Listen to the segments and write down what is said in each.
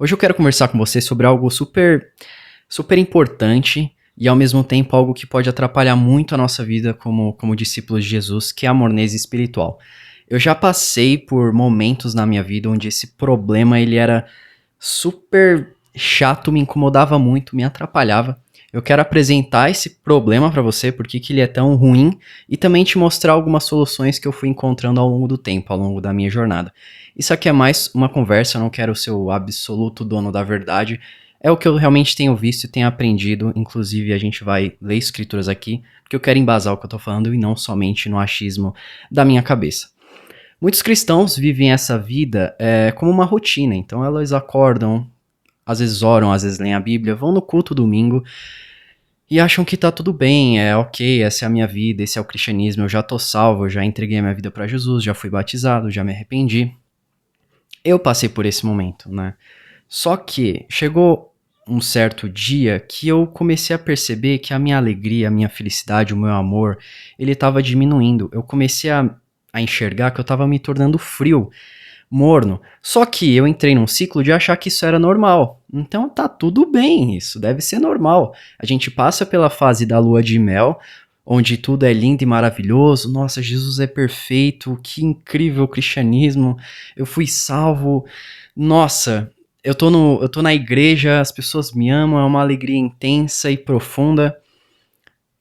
Hoje eu quero conversar com você sobre algo super importante e ao mesmo tempo algo que pode atrapalhar muito a nossa vida como discípulos de Jesus, que é a amornese espiritual. Eu já passei por momentos na minha vida onde esse problema ele era super chato, me incomodava muito, me atrapalhava. Eu quero apresentar esse problema para você, porque que ele é tão ruim, e também te mostrar algumas soluções que eu fui encontrando ao longo do tempo, ao longo da minha jornada. Isso aqui é mais uma conversa, eu não quero ser o absoluto dono da verdade. É o que eu realmente tenho visto e tenho aprendido. Inclusive, a gente vai ler escrituras aqui, porque eu quero embasar o que eu tô falando e não somente no achismo da minha cabeça. Muitos cristãos vivem essa vida como uma rotina, então elas acordam, às vezes oram, às vezes leem a Bíblia, vão no culto domingo e acham que tá tudo bem, é ok, essa é a minha vida, esse é o cristianismo, eu já tô salvo, eu já entreguei a minha vida pra Jesus, já fui batizado, já me arrependi. Eu passei por esse momento, né? Só que chegou um certo dia que eu comecei a perceber que a minha alegria, a minha felicidade, o meu amor, ele tava diminuindo. Eu comecei a enxergar que eu tava me tornando frio, morno. Só que eu entrei num ciclo de achar que isso era normal. Então tá tudo bem, isso deve ser normal. A gente passa pela fase da lua de mel, onde tudo é lindo e maravilhoso. Nossa, Jesus é perfeito, que incrível o cristianismo. Eu fui salvo. Nossa, eu tô na igreja, as pessoas me amam, é uma alegria intensa e profunda.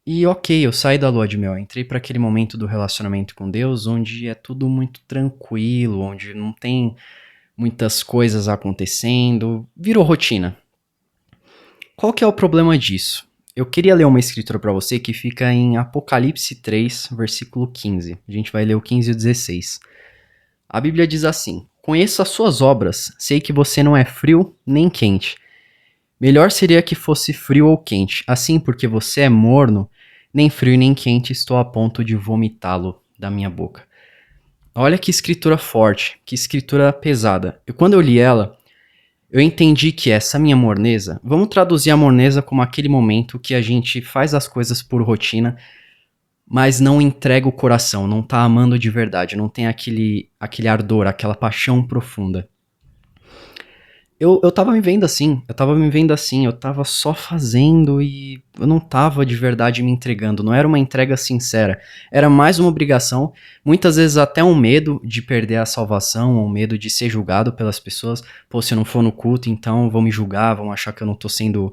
E ok, eu saí da lua de mel, entrei para aquele momento do relacionamento com Deus, onde é tudo muito tranquilo, onde não tem muitas coisas acontecendo, virou rotina. Qual que é o problema disso? Eu queria ler uma escritura para você que fica em Apocalipse 3, versículo 15. A gente vai ler o 15 e o 16. A Bíblia diz assim: Conheço as suas obras, sei que você não é frio nem quente. Melhor seria que fosse frio ou quente. Assim, porque você é morno, nem frio nem quente, estou a ponto de vomitá-lo da minha boca. Olha que escritura forte, que escritura pesada. E quando eu li ela, eu entendi que essa minha morneza, vamos traduzir a morneza como aquele momento que a gente faz as coisas por rotina, mas não entrega o coração, não tá amando de verdade, não tem aquele ardor, aquela paixão profunda. Eu tava me vendo assim, eu tava só fazendo e eu não tava de verdade me entregando, não era uma entrega sincera, era mais uma obrigação, muitas vezes até um medo de perder a salvação, um medo de ser julgado pelas pessoas, pô, se eu não for no culto, então vão me julgar, vão achar que eu não tô sendo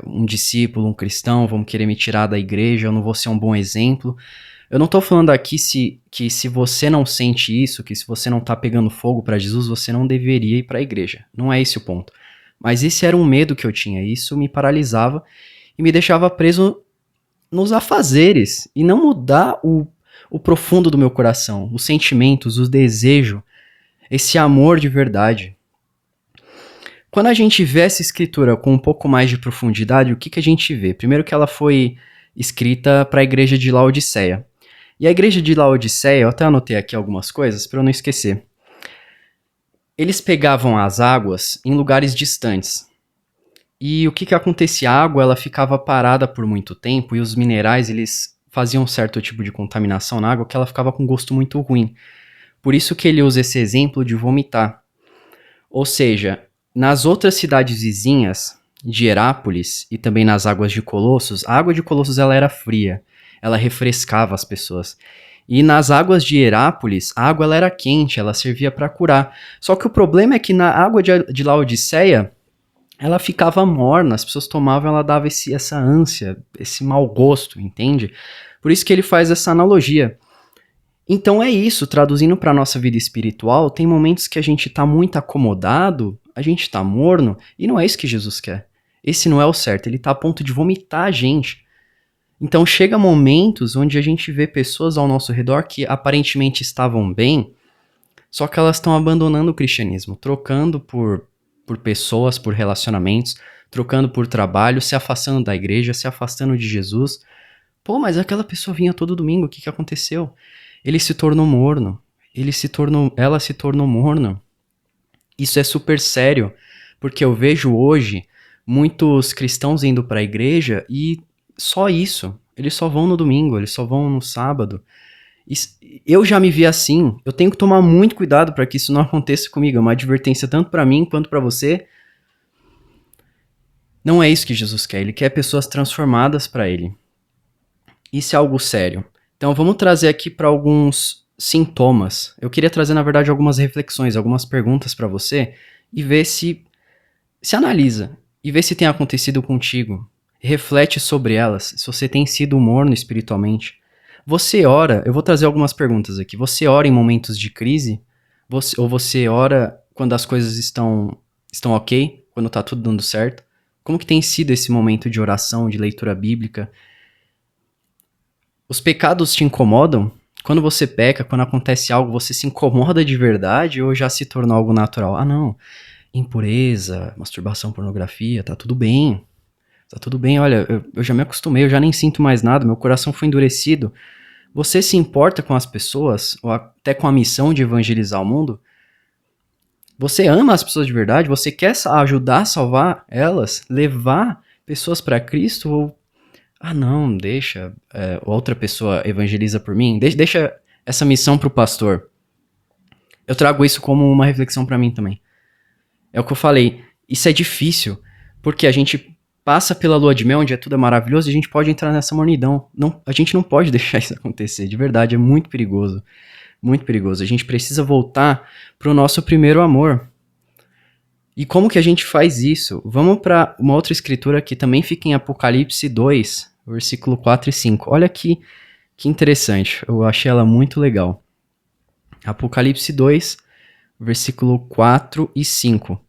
um discípulo, um cristão, vão querer me tirar da igreja, eu não vou ser um bom exemplo. Eu não tô falando aqui que se você não sente isso, que se você não tá pegando fogo pra Jesus, você não deveria ir pra igreja. Não é esse o ponto. Mas esse era um medo que eu tinha, isso me paralisava e me deixava preso nos afazeres e não mudar o profundo do meu coração, os sentimentos, o desejo, esse amor de verdade. Quando a gente vê essa escritura com um pouco mais de profundidade, o que, que a gente vê? Primeiro que ela foi escrita para a igreja de Laodiceia. E a igreja de Laodiceia, eu até anotei aqui algumas coisas para eu não esquecer. Eles pegavam as águas em lugares distantes. E o que que acontecia? A água ela ficava parada por muito tempo e os minerais eles faziam um certo tipo de contaminação na água que ela ficava com gosto muito ruim. Por isso que ele usa esse exemplo de vomitar. Ou seja, nas outras cidades vizinhas de Herápolis e também nas águas de Colossos, a água de Colossos ela era fria, ela refrescava as pessoas. E nas águas de Herápolis, a água ela era quente, ela servia para curar. Só que o problema é que na água de Laodiceia, ela ficava morna, as pessoas tomavam, ela dava essa ânsia, esse mau gosto, entende? Por isso que ele faz essa analogia. Então é isso, traduzindo para nossa vida espiritual, tem momentos que a gente tá muito acomodado, a gente tá morno, e não é isso que Jesus quer. Esse não é o certo, ele tá a ponto de vomitar a gente. Então chega momentos onde a gente vê pessoas ao nosso redor que aparentemente estavam bem, só que elas estão abandonando o cristianismo, trocando por pessoas, por relacionamentos, trocando por trabalho, se afastando da igreja, se afastando de Jesus. Pô, mas aquela pessoa vinha todo domingo, o que que aconteceu? Ele se tornou morno. Ela se tornou morna. Isso é super sério, porque eu vejo hoje muitos cristãos indo para a igreja e só isso. Eles só vão no domingo, eles só vão no sábado. Eu já me vi assim, eu tenho que tomar muito cuidado para que isso não aconteça comigo. É uma advertência tanto para mim quanto para você, Não é isso que Jesus quer, ele quer pessoas transformadas para ele. Isso é algo sério. Então vamos trazer aqui para alguns sintomas. Eu queria trazer, na verdade, algumas reflexões, algumas perguntas para você e ver se analisa e vê se tem acontecido contigo. Reflete sobre elas, se você tem sido morno espiritualmente. Você ora, eu vou trazer algumas perguntas aqui. Você ora em momentos de crise? Ou você ora quando as coisas estão ok? Quando tá tudo dando certo? Como que tem sido esse momento de oração, de leitura bíblica? Os pecados te incomodam? Quando você peca, quando acontece algo, você se incomoda de verdade ou já se tornou algo natural? Ah, não. Impureza, masturbação, pornografia, tá tudo bem. Tá tudo bem, olha, eu já me acostumei, eu já nem sinto mais nada, meu coração foi endurecido. Você se importa com as pessoas, ou até com a missão de evangelizar o mundo? Você ama as pessoas de verdade? Você quer ajudar a salvar elas? Levar pessoas para Cristo? Ou, ah não, deixa, outra pessoa evangeliza por mim? Deixa essa missão pro pastor. Eu trago isso como uma reflexão para mim também. É o que eu falei, isso é difícil, porque a gente passa pela lua de mel, onde tudo é maravilhoso, e a gente pode entrar nessa mornidão. Não, a gente não pode deixar isso acontecer, de verdade, é muito perigoso. Muito perigoso. A gente precisa voltar pro nosso primeiro amor. E como que a gente faz isso? Vamos para uma outra escritura que também fica em Apocalipse 2, versículo 4 e 5. Olha que interessante, eu achei ela muito legal. Apocalipse 2, versículo 4 e 5.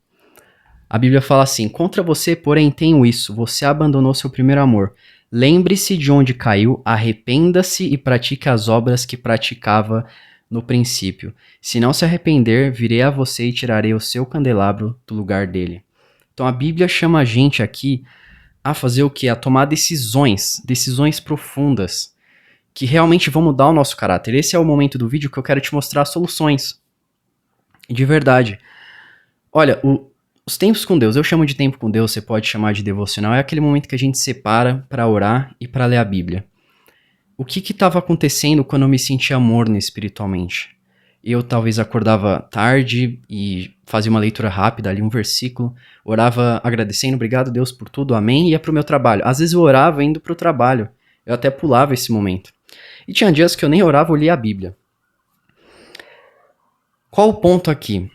A Bíblia fala assim: contra você, porém, tenho isso, você abandonou seu primeiro amor. Lembre-se de onde caiu, arrependa-se e pratique as obras que praticava no princípio. Se não se arrepender, virei a você e tirarei o seu candelabro do lugar dele. Então a Bíblia chama a gente aqui a fazer o quê? A tomar decisões profundas, que realmente vão mudar o nosso caráter. Esse é o momento do vídeo que eu quero te mostrar soluções. De verdade. Olha, os tempos com Deus, eu chamo de tempo com Deus, você pode chamar de devocional, é aquele momento que a gente separa para orar e para ler a Bíblia. O que estava acontecendo quando eu me sentia morno espiritualmente? Eu talvez acordava tarde e fazia uma leitura rápida ali, um versículo, orava agradecendo, obrigado Deus por tudo, amém, e ia pro meu trabalho. Às vezes eu orava indo pro trabalho, eu até pulava esse momento. E tinha dias que eu nem orava, eu lia a Bíblia. Qual o ponto aqui?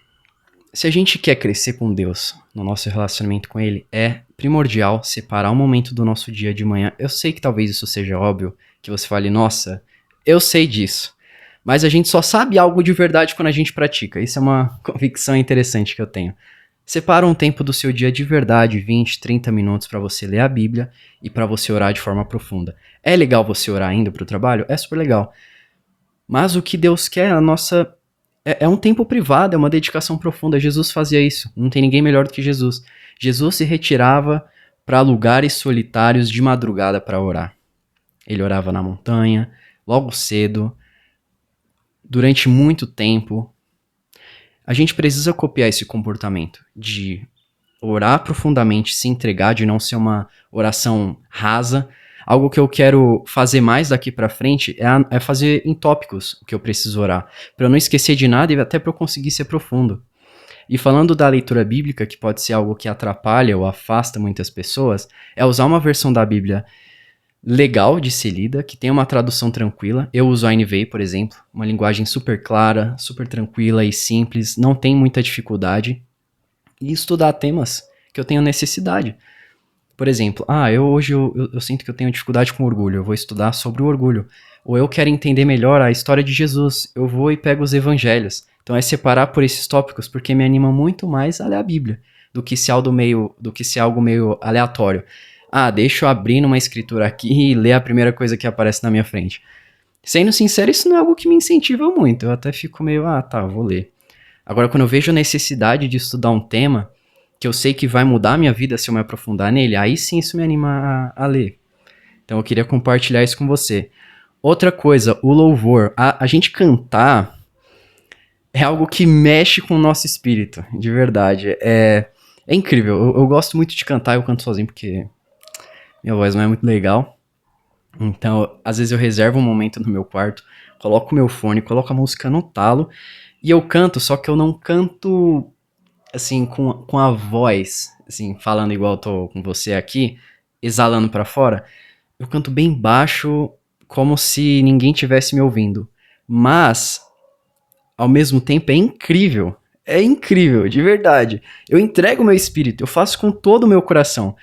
Se a gente quer crescer com Deus, no nosso relacionamento com Ele, é primordial separar um momento do nosso dia de manhã. Eu sei que talvez isso seja óbvio, que você fale, nossa, eu sei disso. Mas a gente só sabe algo de verdade quando a gente pratica. Isso é uma convicção interessante que eu tenho. Separa um tempo do seu dia de verdade, 20, 30 minutos para você ler a Bíblia e para você orar de forma profunda. É legal você orar indo para o trabalho? É super legal. Mas o que Deus quer, é um tempo privado, é uma dedicação profunda. Jesus fazia isso. Não tem ninguém melhor do que Jesus. Jesus se retirava para lugares solitários de madrugada para orar. Ele orava na montanha, logo cedo, durante muito tempo. A gente precisa copiar esse comportamento de orar profundamente, se entregar, de não ser uma oração rasa. Algo que eu quero fazer mais daqui pra frente é fazer em tópicos o que eu preciso orar, pra eu não esquecer de nada e até pra eu conseguir ser profundo. E falando da leitura bíblica, que pode ser algo que atrapalha ou afasta muitas pessoas, é usar uma versão da Bíblia legal de ser lida, que tem uma tradução tranquila. Eu uso a NVI, por exemplo, uma linguagem super clara, super tranquila e simples, não tem muita dificuldade. E estudar temas que eu tenho necessidade. Por exemplo, hoje eu sinto que eu tenho dificuldade com orgulho, eu vou estudar sobre o orgulho. Ou eu quero entender melhor a história de Jesus, eu vou e pego os evangelhos. Então é separar por esses tópicos, porque me anima muito mais a ler a Bíblia, do que ser algo meio aleatório. Deixa eu abrir numa escritura aqui e ler a primeira coisa que aparece na minha frente. Sendo sincero, isso não é algo que me incentiva muito, eu até fico meio, vou ler. Agora, quando eu vejo a necessidade de estudar um tema que eu sei que vai mudar a minha vida se eu me aprofundar nele, aí sim isso me anima a ler. Então eu queria compartilhar isso com você. Outra coisa, o louvor. A gente cantar é algo que mexe com o nosso espírito, de verdade. É incrível, eu gosto muito de cantar, eu canto sozinho porque minha voz não é muito legal. Então, às vezes eu reservo um momento no meu quarto, coloco o meu fone, coloco a música no talo e eu canto, só que eu não canto assim, com a voz. assim, falando igual eu tô com você aqui, exalando pra fora, eu canto bem baixo, como se ninguém tivesse me ouvindo. Mas, ao mesmo tempo, é incrível. É incrível, de verdade. Eu entrego o meu espírito, eu faço com todo o meu coração.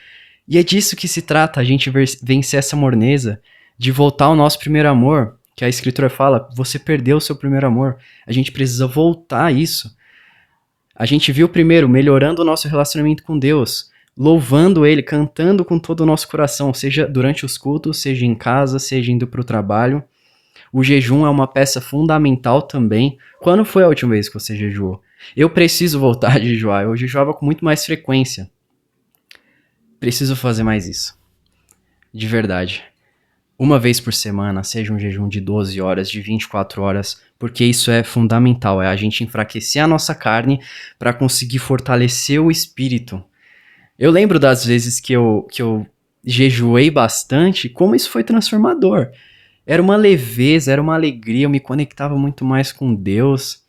E é disso que se trata, a gente vencer essa morneza, de voltar ao nosso primeiro amor, que a escritura fala, você perdeu o seu primeiro amor. A gente precisa voltar a isso. A gente viu primeiro melhorando o nosso relacionamento com Deus, louvando Ele, cantando com todo o nosso coração, seja durante os cultos, seja em casa, seja indo para o trabalho. O jejum é uma peça fundamental também. Quando foi a última vez que você jejuou? Eu preciso voltar a jejuar. Eu jejuava com muito mais frequência. Preciso fazer mais isso. De verdade. Uma vez por semana, seja um jejum de 12 horas, de 24 horas, porque isso é fundamental, é a gente enfraquecer a nossa carne para conseguir fortalecer o espírito. Eu lembro das vezes que eu jejuei bastante, como isso foi transformador. Era uma leveza, era uma alegria, eu me conectava muito mais com Deus.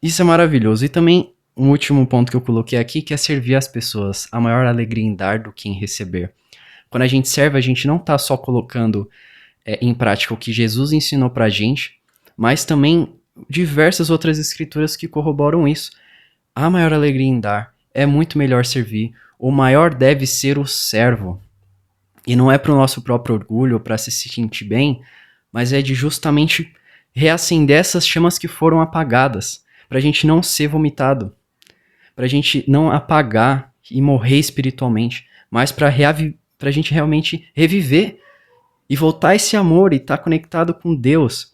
Isso é maravilhoso. E também um último ponto que eu coloquei aqui, que é servir as pessoas. A maior alegria em dar do que em receber. Quando a gente serve, a gente não tá só colocando em prática o que Jesus ensinou pra gente, mas também diversas outras escrituras que corroboram isso. A maior alegria em dar é muito melhor servir. O maior deve ser o servo. E não é pro nosso próprio orgulho ou pra se sentir bem, mas é de justamente reacender essas chamas que foram apagadas, pra gente não ser vomitado, pra gente não apagar e morrer espiritualmente, mas pra gente realmente reviver e voltar a esse amor e estar conectado com Deus.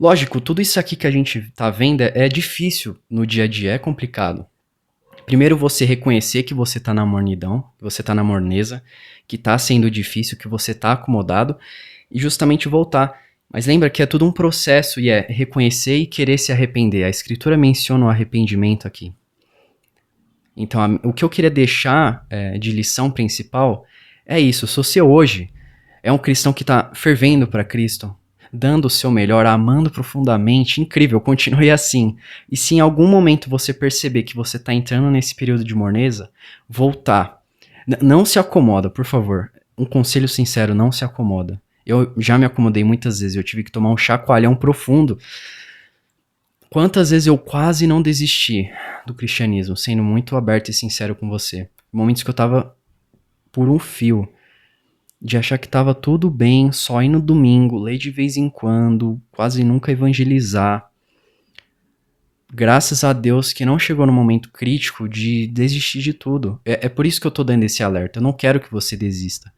Lógico, tudo isso aqui que a gente tá vendo é difícil no dia a dia, é complicado. Primeiro você reconhecer que você tá na mornidão, que você tá na morneza, que tá sendo difícil, que você tá acomodado, e justamente voltar. Mas lembra que é tudo um processo e é reconhecer e querer se arrepender. A escritura menciona o arrependimento aqui. Então, o que eu queria deixar de lição principal é isso. Se você hoje é um cristão que está fervendo para Cristo, dando o seu melhor, amando profundamente, incrível, continue assim. E se em algum momento você perceber que você está entrando nesse período de morneza, voltar. Não se acomoda, por favor. Um conselho sincero, não se acomoda. Eu já me acomodei muitas vezes, eu tive que tomar um chacoalhão profundo. Quantas vezes eu quase não desisti do cristianismo, sendo muito aberto e sincero com você. Momentos que eu tava por um fio, de achar que tava tudo bem, só ir no domingo, ler de vez em quando, quase nunca evangelizar. Graças a Deus que não chegou no momento crítico de desistir de tudo. É por isso que eu tô dando esse alerta, eu não quero que você desista.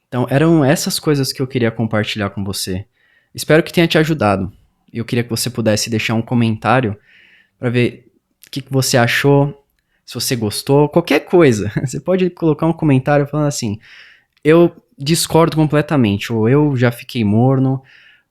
Então, eram essas coisas que eu queria compartilhar com você. Espero que tenha te ajudado. Eu queria que você pudesse deixar um comentário para ver o que você achou, se você gostou, qualquer coisa. Você pode colocar um comentário falando assim: eu discordo completamente, ou eu já fiquei morno,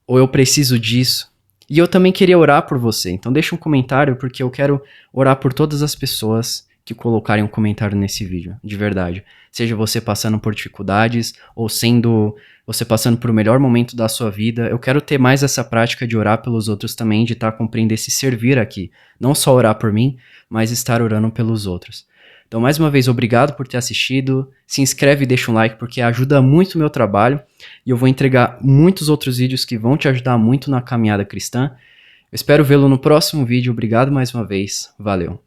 ou eu preciso disso. E eu também queria orar por você. Então deixa um comentário, porque eu quero orar por todas as pessoas que colocarem um comentário nesse vídeo, de verdade. Seja você passando por dificuldades, ou sendo você passando por o melhor momento da sua vida. Eu quero ter mais essa prática de orar pelos outros também, de estar cumprindo esse servir aqui. Não só orar por mim, mas estar orando pelos outros. Então, mais uma vez, obrigado por ter assistido. Se inscreve e deixa um like, porque ajuda muito o meu trabalho. E eu vou entregar muitos outros vídeos que vão te ajudar muito na caminhada cristã. Eu espero vê-lo no próximo vídeo. Obrigado mais uma vez. Valeu.